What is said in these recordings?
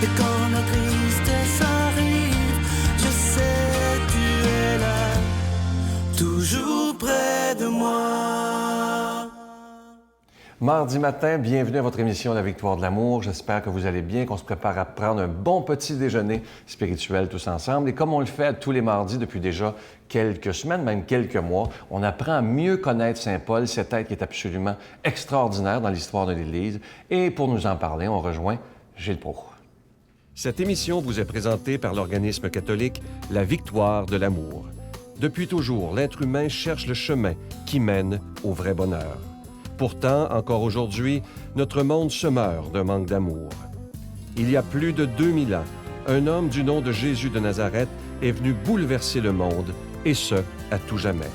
Et quand la tristesse arrive, je sais tu es là, toujours près de moi. Mardi matin, bienvenue à votre émission La Victoire de l'amour. J'espère que vous allez bien, qu'on se prépare à prendre un bon petit déjeuner spirituel tous ensemble. Et comme on le fait tous les mardis depuis déjà quelques semaines, même quelques mois, on apprend à mieux connaître Saint Paul, cet être qui est absolument extraordinaire dans l'histoire de l'Église. Et pour nous en parler, on rejoint Gilles Proulx. Cette émission vous est présentée par l'organisme catholique La Victoire de l'amour. Depuis toujours, l'être humain cherche le chemin qui mène au vrai bonheur. Pourtant, encore aujourd'hui, notre monde se meurt d'un manque d'amour. Il y a plus de 2000 ans, un homme du nom de Jésus de Nazareth est venu bouleverser le monde, et ce, à tout jamais.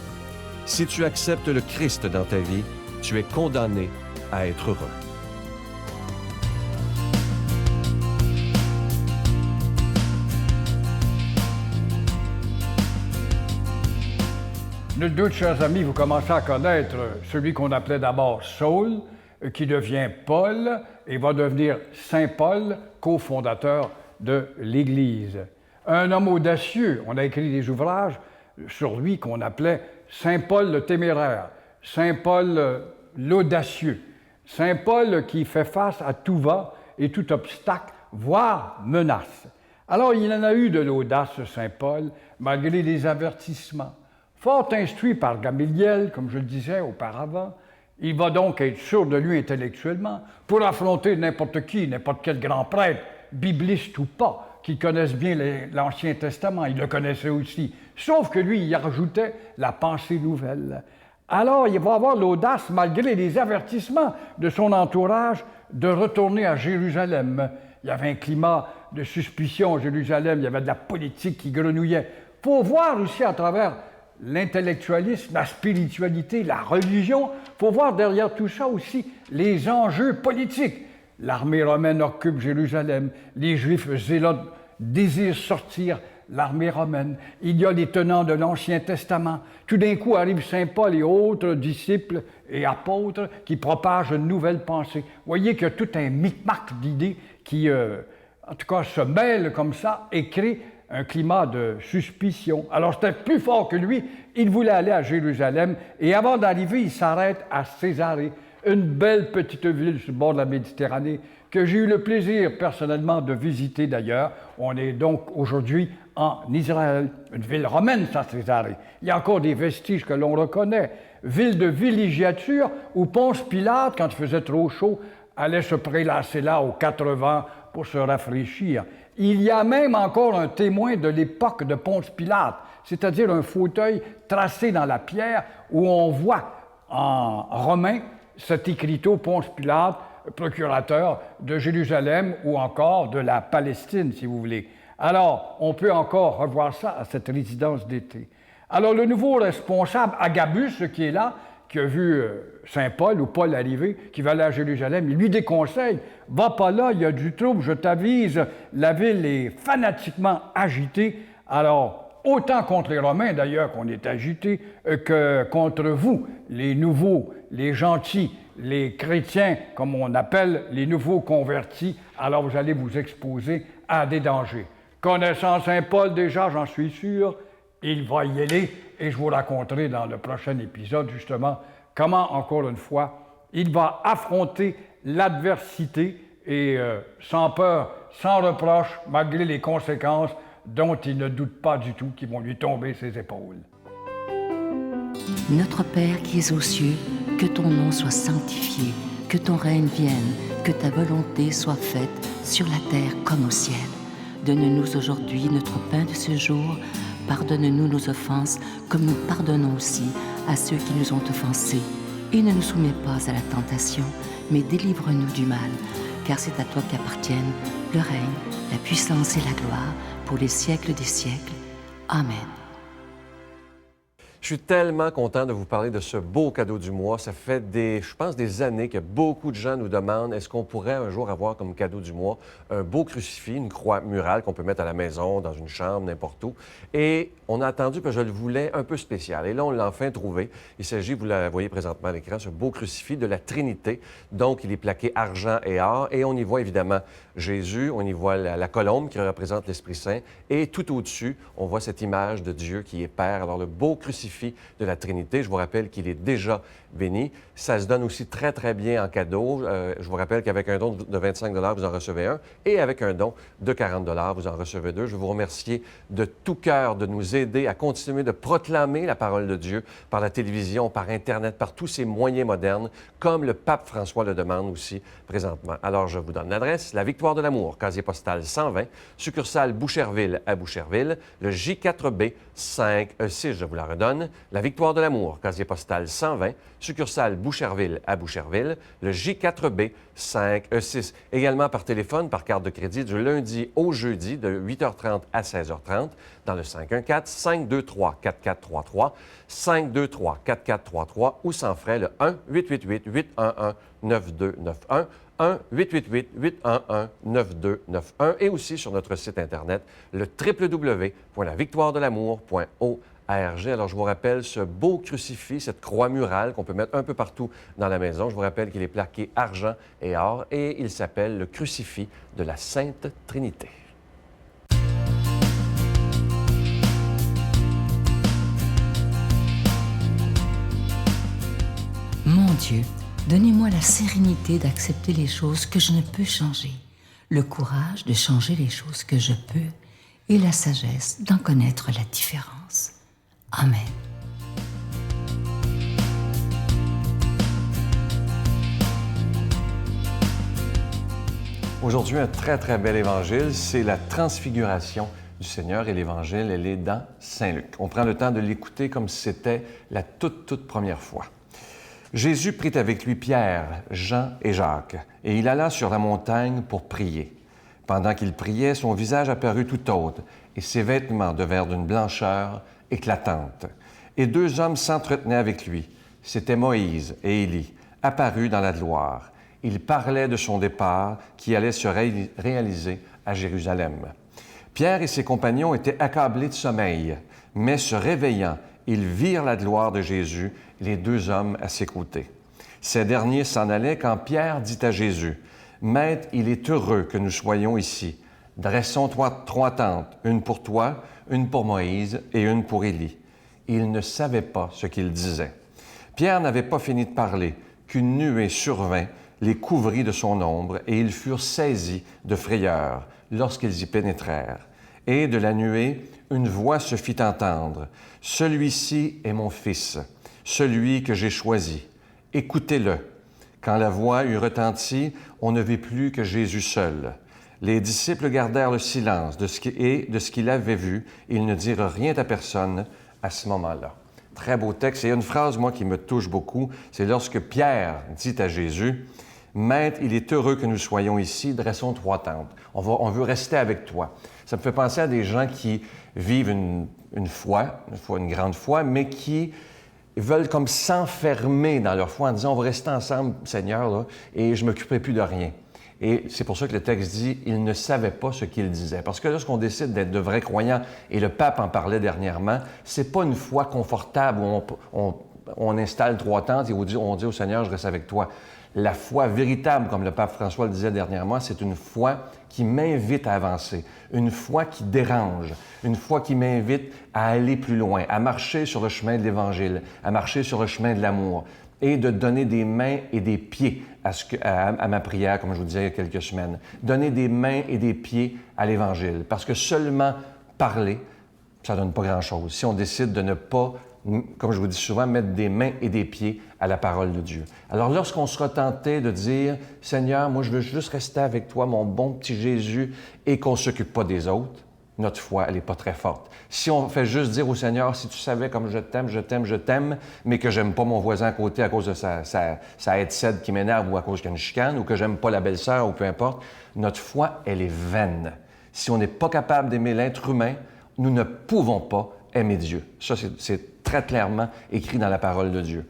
Si tu acceptes le Christ dans ta vie, tu es condamné à être heureux. Nul doute, chers amis, vous commencez à connaître celui qu'on appelait d'abord Saul, qui devient Paul et va devenir Saint Paul, cofondateur de l'Église. Un homme audacieux. On a écrit des ouvrages sur lui qu'on appelait Saint Paul le téméraire, Saint Paul l'audacieux, Saint Paul qui fait face à tout va et tout obstacle, voire menace. Alors, il en a eu de l'audace, Saint Paul, malgré les avertissements. Fort instruit par Gamaliel, comme je le disais auparavant, il va donc être sûr de lui intellectuellement pour affronter n'importe qui, n'importe quel grand prêtre, bibliste ou pas, qui connaissent bien l'Ancien Testament. Il le connaissait aussi. Sauf que lui, il rajoutait la pensée nouvelle. Alors, il va avoir l'audace, malgré les avertissements de son entourage, de retourner à Jérusalem. Il y avait un climat de suspicion à Jérusalem, il y avait de la politique qui grenouillait. Il faut voir aussi à travers l'intellectualisme, la spiritualité, la religion, il faut voir derrière tout ça aussi les enjeux politiques. L'armée romaine occupe Jérusalem, les Juifs zélotes désirent sortir l'armée romaine. Il y a les tenants de l'Ancien Testament. Tout d'un coup arrive Saint Paul et autres disciples et apôtres qui propagent une nouvelle pensée. Vous voyez qu'il y a tout un micmac d'idées qui, en tout cas, se mêlent comme ça et créent un climat de suspicion. Alors, c'était plus fort que lui. Il voulait aller à Jérusalem et avant d'arriver, il s'arrête à Césarée, une belle petite ville sur le bord de la Méditerranée que j'ai eu le plaisir personnellement de visiter d'ailleurs. On est donc aujourd'hui en Israël, une ville romaine, ça, Césarée. Il y a encore des vestiges que l'on reconnaît. Ville de villégiature où Ponce Pilate, quand il faisait trop chaud, allait se prélasser là aux 80 pour se rafraîchir. Il y a même encore un témoin de l'époque de Ponce Pilate, c'est-à-dire un fauteuil tracé dans la pierre où on voit en romain cet écriteau Ponce Pilate, procurateur de Jérusalem ou encore de la Palestine, si vous voulez. Alors, on peut encore revoir ça à cette résidence d'été. Alors, le nouveau responsable, Agabus, qui est là, qui a vu Saint Paul ou Paul arriver, qui va aller à Jérusalem, il lui déconseille, « Va pas là, il y a du trouble, je t'avise, la ville est fanatiquement agitée. » Alors, autant contre les Romains d'ailleurs qu'on est agité, que contre vous, les nouveaux, les gentils, les chrétiens, comme on appelle les nouveaux convertis, alors vous allez vous exposer à des dangers. Connaissant Saint Paul déjà, j'en suis sûr, il va y aller et je vous raconterai dans le prochain épisode justement comment, encore une fois, il va affronter l'adversité et sans peur, sans reproche, malgré les conséquences dont il ne doute pas du tout qui vont lui tomber ses épaules. Notre Père qui es aux cieux, que ton nom soit sanctifié, que ton règne vienne, que ta volonté soit faite sur la terre comme au ciel. Donne-nous aujourd'hui notre pain de ce jour. Pardonne-nous nos offenses, comme nous pardonnons aussi à ceux qui nous ont offensés. Et ne nous soumets pas à la tentation, mais délivre-nous du mal, car c'est à toi qu'appartiennent le règne, la puissance et la gloire, pour les siècles des siècles. Amen. Je suis tellement content de vous parler de ce beau cadeau du mois. Ça fait je pense, des années que beaucoup de gens nous demandent est-ce qu'on pourrait un jour avoir comme cadeau du mois un beau crucifix, une croix murale qu'on peut mettre à la maison, dans une chambre, n'importe où. Et on a attendu que je le voulais un peu spécial. Et là, on l'a enfin trouvé. Il s'agit, vous la voyez présentement à l'écran, ce beau crucifix de la Trinité. Donc, il est plaqué argent et or. Et on y voit évidemment Jésus, on y voit la colombe qui représente l'Esprit Saint. Et tout au-dessus, on voit cette image de Dieu qui est Père. Alors, le beau crucifix de la Trinité. Je vous rappelle qu'il est déjà béni. Ça se donne aussi très, très bien en cadeau. Je vous rappelle qu'avec un don de 25 vous en recevez un et avec un don de 40 vous en recevez deux. Je veux vous remercier de tout cœur de nous aider à continuer de proclamer la parole de Dieu par la télévision, par Internet, par tous ces moyens modernes, comme le pape François le demande aussi présentement. Alors, je vous donne l'adresse, la Victoire de l'Amour, casier postal 120, succursale Boucherville à Boucherville, le J4B 5E6, je vous la redonne, la Victoire de l'Amour, casier postal 120, succursale Boucherville à Boucherville, le J4B 5E6. Également par téléphone, par carte de crédit, du lundi au jeudi, de 8h30 à 16h30, dans le 514-523-4433, 523-4433, ou sans frais, le 1-888-811-9291, 1-888-811-9291, et aussi sur notre site Internet, le www.lavictoiredelamour.org. Alors, je vous rappelle ce beau crucifix, cette croix murale qu'on peut mettre un peu partout dans la maison. Je vous rappelle qu'il est plaqué argent et or et il s'appelle le crucifix de la Sainte Trinité. Mon Dieu, donnez-moi la sérénité d'accepter les choses que je ne peux changer, le courage de changer les choses que je peux et la sagesse d'en connaître la différence. Amen. Aujourd'hui, un très, très bel évangile, c'est la transfiguration du Seigneur et l'évangile, elle est dans Saint Luc. On prend le temps de l'écouter comme si c'était la toute première fois. Jésus prit avec lui Pierre, Jean et Jacques, et il alla sur la montagne pour prier. Pendant qu'il priait, son visage apparut tout autre, et ses vêtements devinrent d'une blancheur éclatante. Et deux hommes s'entretenaient avec lui. C'étaient Moïse et Élie, apparus dans la gloire. Ils parlaient de son départ qui allait se réaliser à Jérusalem. Pierre et ses compagnons étaient accablés de sommeil, mais se réveillant, ils virent la gloire de Jésus, les deux hommes à ses côtés. Ces derniers s'en allaient quand Pierre dit à Jésus, « Maître, il est heureux que nous soyons ici. Dressons trois tentes, une pour toi, une pour Moïse et une pour Élie. » Il ne savait pas ce qu'il disait. Pierre n'avait pas fini de parler qu'une nuée survint, les couvrit de son ombre, et ils furent saisis de frayeur lorsqu'ils y pénétrèrent. Et de la nuée, une voix se fit entendre. « Celui-ci est mon Fils, celui que j'ai choisi. Écoutez-le. » Quand la voix eut retenti, on ne vit plus que Jésus seul. Les disciples gardèrent le silence de ce qu'ils avaient vu. Ils ne dirent rien à personne à ce moment-là. Très beau texte. Et il y a une phrase, moi, qui me touche beaucoup. C'est lorsque Pierre dit à Jésus, « Maître, il est heureux que nous soyons ici. Dressons trois tentes. On veut rester avec toi. » Ça me fait penser à des gens qui vivent une grande foi, mais qui veulent comme s'enfermer dans leur foi en disant « On va rester ensemble, Seigneur, là, et je ne m'occuperai plus de rien. » Et c'est pour ça que le texte dit « Il ne savait pas ce qu'il disait ». Parce que lorsqu'on décide d'être de vrais croyants, et le pape en parlait dernièrement, c'est pas une foi confortable où on installe trois tentes et on dit au Seigneur « Je reste avec toi ». La foi véritable, comme le pape François le disait dernièrement, c'est une foi qui m'invite à avancer, une foi qui dérange, une foi qui m'invite à aller plus loin, à marcher sur le chemin de l'Évangile, à marcher sur le chemin de l'amour et de donner des mains et des pieds à ma prière, comme je vous disais il y a quelques semaines. Donner des mains et des pieds à l'Évangile, parce que seulement parler, ça ne donne pas grand-chose. Si on décide de ne pas, comme je vous dis souvent, mettre des mains et des pieds à la parole de Dieu. Alors, lorsqu'on sera tenté de dire « Seigneur, moi, je veux juste rester avec toi, mon bon petit Jésus », et qu'on ne s'occupe pas des autres, notre foi, elle n'est pas très forte. Si on fait juste dire au Seigneur « Si tu savais comme je t'aime, je t'aime, je t'aime », mais que j'aime pas mon voisin à côté à cause de sa headset qui m'énerve ou à cause qu'il y a une chicane, ou que j'aime pas la belle-sœur, ou peu importe, notre foi, elle est vaine. Si on n'est pas capable d'aimer l'être humain, nous ne pouvons pas aimer Dieu. Ça, c'est très clairement écrit dans la parole de Dieu.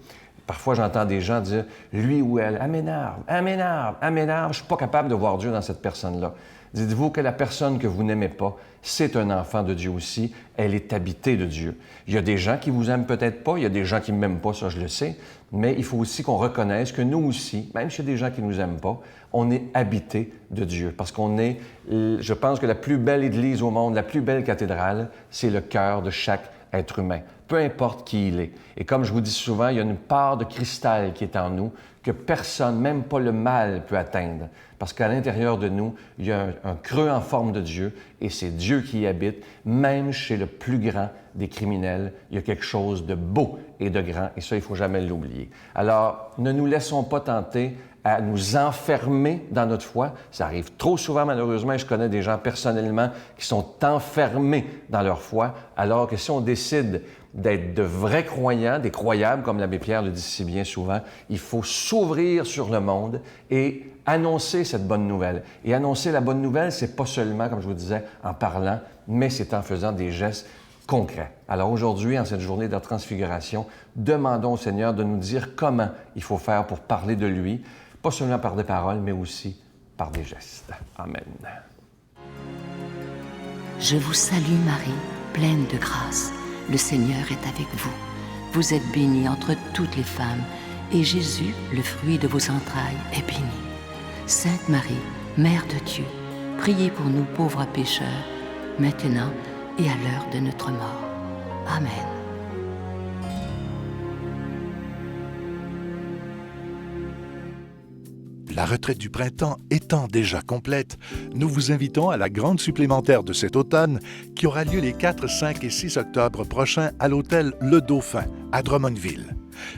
Parfois, j'entends des gens dire « lui ou elle, elle m'énerve, elle m'énerve, elle m'énerve, je ne suis pas capable de voir Dieu dans cette personne-là ». Dites-vous que la personne que vous n'aimez pas, c'est un enfant de Dieu aussi, elle est habitée de Dieu. Il y a des gens qui vous aiment peut-être pas, il y a des gens qui ne m'aiment pas, ça je le sais, mais il faut aussi qu'on reconnaisse que nous aussi, même chez des gens qui ne nous aiment pas, on est habité de Dieu. Parce qu'on est, je pense que la plus belle église au monde, la plus belle cathédrale, c'est le cœur de chaque être humain, peu importe qui il est. Et comme je vous dis souvent, il y a une part de cristal qui est en nous que personne, même pas le mal, peut atteindre. Parce qu'à l'intérieur de nous, il y a un creux en forme de Dieu et c'est Dieu qui y habite. Même chez le plus grand des criminels, il y a quelque chose de beau et de grand et ça, il ne faut jamais l'oublier. Alors, ne nous laissons pas tenter à nous enfermer dans notre foi. Ça arrive trop souvent, malheureusement, et je connais des gens personnellement qui sont enfermés dans leur foi, alors que si on décide d'être de vrais croyants, des croyables, comme l'abbé Pierre le dit si bien souvent, il faut s'ouvrir sur le monde et annoncer cette bonne nouvelle. Et annoncer la bonne nouvelle, c'est pas seulement, comme je vous disais, en parlant, mais c'est en faisant des gestes concrets. Alors aujourd'hui, en cette journée de la transfiguration, demandons au Seigneur de nous dire comment il faut faire pour parler de lui, pas seulement par des paroles, mais aussi par des gestes. Amen. Je vous salue Marie, pleine de grâce. Le Seigneur est avec vous. Vous êtes bénie entre toutes les femmes, et Jésus, le fruit de vos entrailles, est béni. Sainte Marie, Mère de Dieu, priez pour nous pauvres pécheurs, maintenant et à l'heure de notre mort. Amen. La retraite du printemps étant déjà complète, nous vous invitons à la grande supplémentaire de cet automne qui aura lieu les 4, 5 et 6 octobre prochains à l'hôtel Le Dauphin à Drummondville.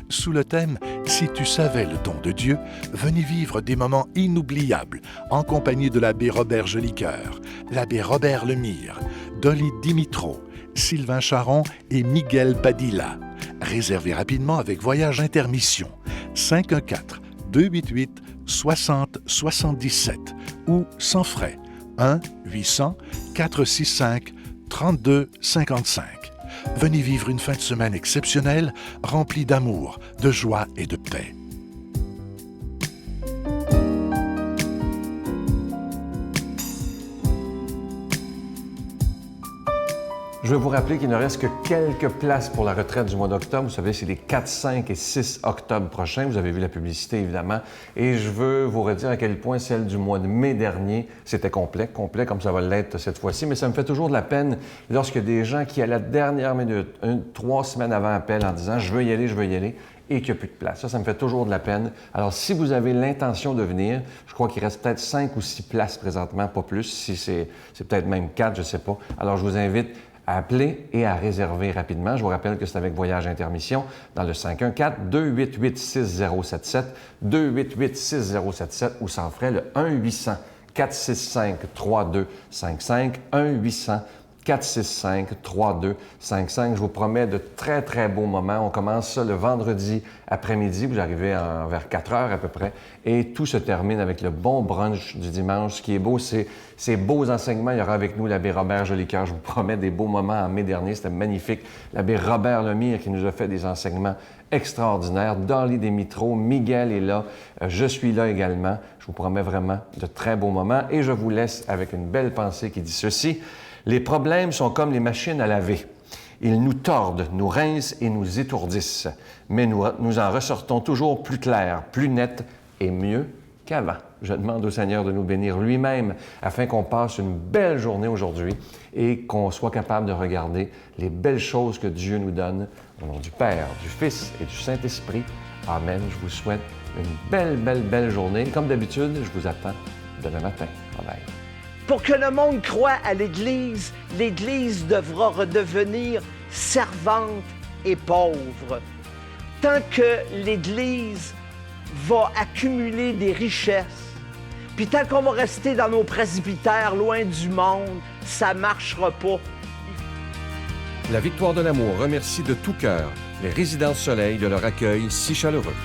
Sous le thème « Si tu savais le don de Dieu », venez vivre des moments inoubliables en compagnie de l'abbé Robert Jolicoeur, l'abbé Robert Lemire, Dolly Dimitro, Sylvain Charon et Miguel Padilla. Réservez rapidement avec Voyage Intermission 514-288-6077 ou sans frais 1-800-465-3255. Venez vivre une fin de semaine exceptionnelle, remplie d'amour, de joie et de paix. Je veux vous rappeler qu'il ne reste que quelques places pour la retraite du mois d'octobre. Vous savez, c'est les 4, 5 et 6 octobre prochains. Vous avez vu la publicité, évidemment. Et je veux vous redire à quel point celle du mois de mai dernier, c'était complet comme ça va l'être cette fois-ci. Mais ça me fait toujours de la peine lorsque des gens qui, à la dernière minute, 3 semaines avant, appellent en disant « je veux y aller », et qu'il n'y a plus de place. Ça me fait toujours de la peine. Alors, si vous avez l'intention de venir, je crois qu'il reste peut-être 5 ou 6 places présentement, pas plus. Si c'est peut-être même 4, je ne sais pas. Alors, je vous invite à appeler et à réserver rapidement. Je vous rappelle que c'est avec Voyage Intermission dans le 514-288-6077, 288-6077 ou sans frais, le 1-800-465-3255, 1-800-465-3255. Je vous promets de très, très beaux moments. On commence ça le vendredi après-midi. Vous arrivez vers 4 heures à peu près. Et tout se termine avec le bon brunch du dimanche. Ce qui est beau, c'est ces beaux enseignements. Il y aura avec nous l'abbé Robert Jolicoeur. Je vous promets des beaux moments en mai dernier. C'était magnifique. L'abbé Robert Lemire qui nous a fait des enseignements extraordinaires. Dolly Dimitro, Miguel est là. Je suis là également. Je vous promets vraiment de très beaux moments. Et je vous laisse avec une belle pensée qui dit ceci. Les problèmes sont comme les machines à laver. Ils nous tordent, nous rincent et nous étourdissent. Mais nous en ressortons toujours plus clairs, plus nets et mieux qu'avant. Je demande au Seigneur de nous bénir lui-même afin qu'on passe une belle journée aujourd'hui et qu'on soit capable de regarder les belles choses que Dieu nous donne. Au nom du Père, du Fils et du Saint-Esprit. Amen. Je vous souhaite une belle journée. Comme d'habitude, je vous attends demain matin. Bye bye. Pour que le monde croie à l'Église, l'Église devra redevenir servante et pauvre. Tant que l'Église va accumuler des richesses, puis tant qu'on va rester dans nos presbytères loin du monde, ça ne marchera pas. La Victoire de l'amour remercie de tout cœur les Résidences Soleil de leur accueil si chaleureux.